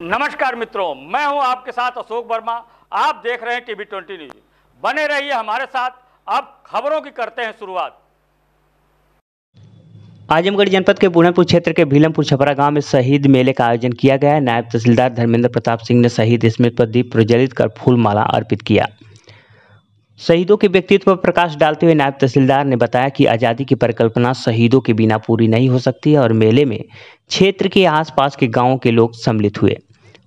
नमस्कार मित्रों, मैं हूं आपके साथ अशोक वर्मा। आप देख रहे हैं टीवी 20 न्यूज। बने रहिए हमारे साथ। अब खबरों की करते हैं शुरुआत। आजमगढ़ जनपद के बूढ़नपुर क्षेत्र के भीलमपुर छपरा गांव में शहीद मेले का आयोजन किया गया है। नायब तहसीलदार धर्मेंद्र प्रताप सिंह ने शहीद स्मृति पर दीप प्रज्वलित कर फूल माला अर्पित किया। शहीदों के व्यक्तित्व पर प्रकाश डालते हुए नायब तहसीलदार ने बताया कि आज़ादी की परिकल्पना शहीदों के बिना पूरी नहीं हो सकती है और मेले में क्षेत्र के आसपास के गांवों के लोग सम्मिलित हुए।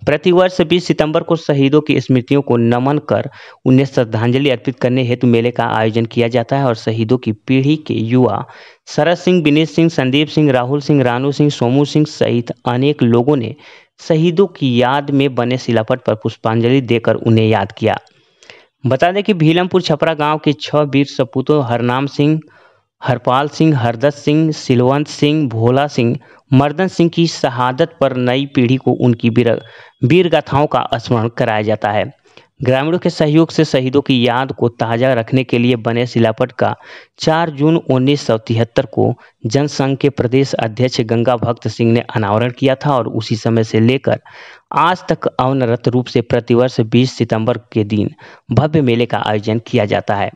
प्रतिवर्ष 20 सितंबर को शहीदों की स्मृतियों को नमन कर उन्हें श्रद्धांजलि अर्पित करने हेतु मेले का आयोजन किया जाता है और शहीदों की पीढ़ी के युवा शरद सिंह, विनीत सिंह, संदीप सिंह, राहुल सिंह, रानू सिंह, सोमू सिंह सहित अनेक लोगों ने शहीदों की याद में बने शिलापट पर पुष्पांजलि देकर उन्हें याद किया। बता दें कि भीलमपुर छपरा गांव के 6 वीर सपूतों हरनाम सिंह, हरपाल सिंह, हरदत्त सिंह, सिलवंत सिंह, भोला सिंह, मर्दन सिंह की शहादत पर नई पीढ़ी को उनकी वीर गाथाओं का स्मरण कराया जाता है। ग्रामीणों के सहयोग से शहीदों की याद को ताज़ा रखने के लिए बने शिलापट का 4 जून 1973 को जनसंघ के प्रदेश अध्यक्ष गंगा भक्त सिंह ने अनावरण किया था और उसी समय से लेकर आज तक अविरत रूप से प्रतिवर्ष 20 सितंबर के दिन भव्य मेले का आयोजन किया जाता है।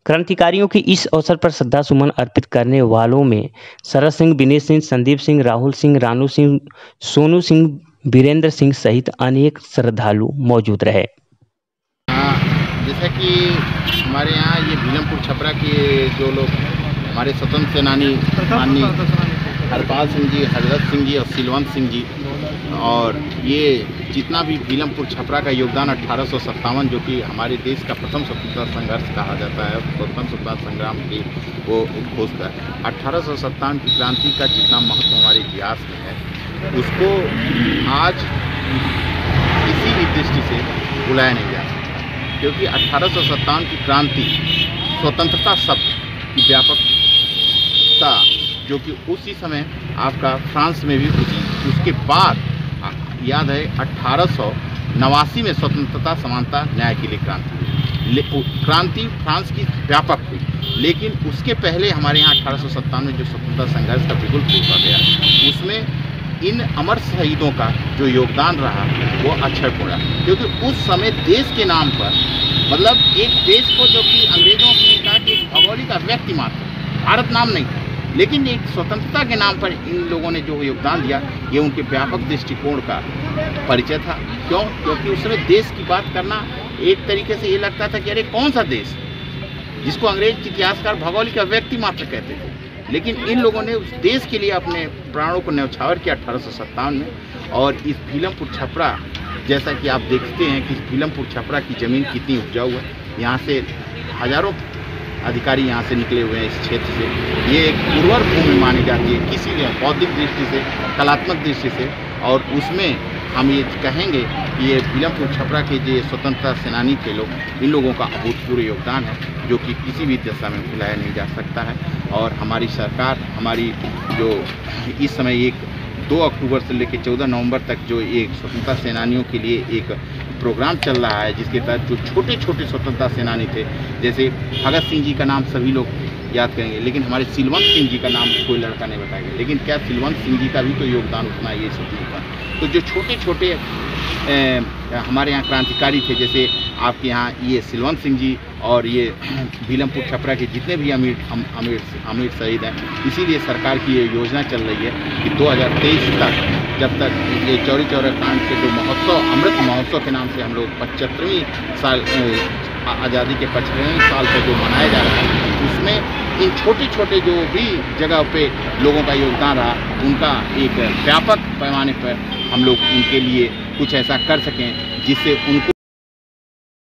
क्रांतिकारियों की इस अवसर पर श्रद्धा सुमन अर्पित करने वालों में शरद सिंह, विनीत सिंह, संदीप सिंह, राहुल सिंह, रानू सिंह, सोनू सिंह, वीरेंद्र सिंह सहित अनेक श्रद्धालु मौजूद रहे। जैसा कि हमारे यहाँ ये भीलमपुर छपरा के जो लोग हमारे स्वतंत्र सेनानी माननीय हरपाल सिंह जी, हरदत्त सिंह जी और सिलवंत सिंह जी, और ये जितना भी भीलमपुर छपरा का योगदान 1857 जो कि हमारे देश का प्रथम स्वतंत्रता संघर्ष कहा जाता है, स्वतंत्रता संग्राम की वो उद्घोष है। 1857 की क्रांति का जितना महत्व हमारे इतिहास में है उसको आज किसी भी दृष्टि से भुलाया नहीं जा सकता, क्योंकि 1857 की क्रांति स्वतंत्रता शब्द की व्यापकता जो कि उसी समय आपका फ्रांस में भी उसके बाद याद है 1889 में स्वतंत्रता समानता न्याय के लिए क्रांति फ्रांस की व्यापक हुई, लेकिन उसके पहले हमारे यहाँ 1857 में जो स्वतंत्रता संघर्ष का बिगुल फूंका गया उसमें इन अमर शहीदों का जो योगदान रहा वो अक्षयपूर्ण है। क्योंकि उस समय देश के नाम पर मतलब एक देश को जो कि अंग्रेजों ने कहा कि भौगोलिक व्यक्ति मात्र भारत नाम नहीं, लेकिन एक स्वतंत्रता के नाम पर इन लोगों ने जो योगदान दिया ये उनके व्यापक दृष्टिकोण का परिचय था। क्यों? क्योंकि उस समय देश की बात करना एक तरीके से ये लगता था कि अरे कौन सा देश, जिसको अंग्रेज इतिहासकार भौगोलिक व्यक्ति मात्र कहते थे, लेकिन इन लोगों ने उस देश के लिए अपने प्राणों को न्यौछावर किया 1857 में। और इस भीलमपुर छपरा जैसा कि आप देखते हैं कि भीलमपुर छपरा की ज़मीन कितनी उपजाऊ है, यहाँ से हजारों अधिकारी यहाँ से निकले हुए हैं इस क्षेत्र से। ये एक उर्वर भूमि मानी जाती है किसी भी बौद्धिक दृष्टि से, कलात्मक दृष्टि से, और उसमें हम ये कहेंगे कि ये भीलमपुर छपरा के जो स्वतंत्रता सेनानी थे लोग, इन लोगों का अभूतपूर्व योगदान है जो कि किसी भी दशा में भुलाया नहीं जा सकता है। और हमारी सरकार, हमारी जो इस समय एक 2 अक्टूबर से लेकर 14 नवंबर तक जो एक स्वतंत्रता सेनानियों के लिए एक प्रोग्राम चल रहा है, जिसके तहत जो छोटे छोटे स्वतंत्रता सेनानी थे, जैसे भगत सिंह जी का नाम सभी लोग याद करेंगे, लेकिन हमारे सिलवंत सिंह जी का नाम कोई लड़का नहीं बताएगा, लेकिन क्या सिलवंत सिंह जी का भी तो योगदान उतना ये स्वतंत्रता। तो जो छोटे छोटे हमारे यहाँ क्रांतिकारी थे, जैसे आपके यहाँ ये सिलवंत सिंह जी और ये भीलमपुर छपरा के जितने भी अमीर शहीद हैं, इसीलिए सरकार की ये योजना चल रही है कि 2023 तक, जब तक ये चौरी चौरा कांड के जो महोत्सव, अमृत महोत्सव के नाम से हम लोग 75वीं साल आज़ादी के 75वें साल पर जो मनाया जा रहा है, उसमें इन छोटे छोटे जो भी जगह पे लोगों का योगदान रहा, उनका एक व्यापक पैमाने पर हम लोग उनके लिए कुछ ऐसा कर सकें जिससे उनको